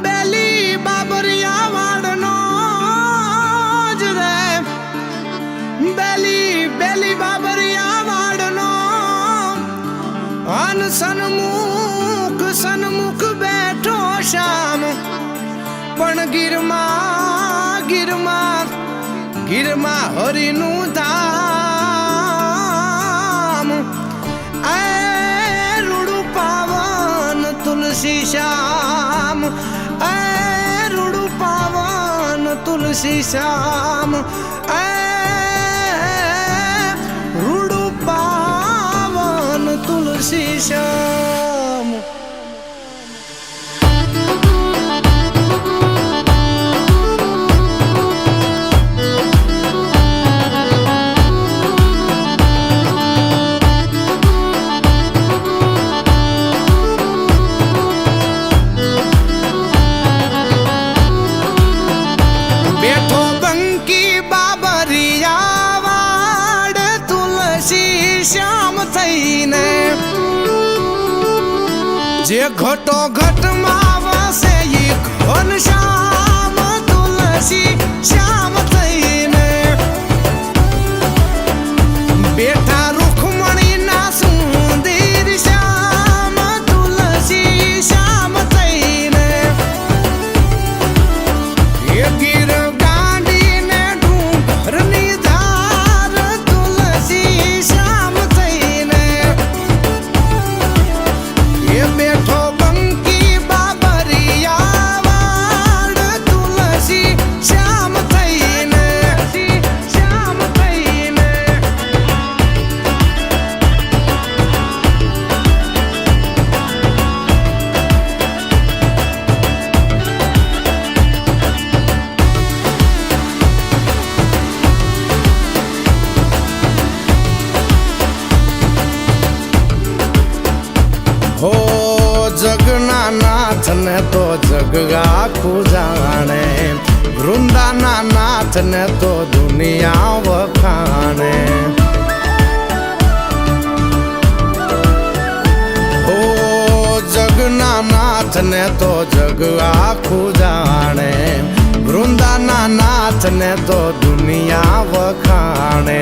બેલી બાબરિયા વાડનો જ રે બેલી બાબરિયા વાડનો અન સન્મુખ બેઠો શામ પણ ગીરમાં હરિનું ધામ એ રૂડું પાવન તુલસી શ્યામ એ રૂડું પાવન તુલસી શ્યામ એ રૂડું પાવન તુલસી શ્યામ જે ઘટો ઘટમાં વસે ઈ ઘન શ્યામ તુલસી શ્યામ થઈને બેઠા રૂખમણી ના સુંદર શ્યામ તુલસી શ્યામ થઈને એ ગીર ગાંડીને ડુંગરની ધાર તુલસી શ્યામ થઈને એ બેઠો બંકી બાબરિયા વાડ તુલસી શ્યામ થઈને શ્યામ થઈને હો જગના નાથ ને તો જગ આખું જાણે વૃંદાના નાથ ને તો દુનિયા વખાણે હો જગના નાથ ને તો જગ આખું જાણે વૃંદાના નાથ ને તો દુનિયા વખાણે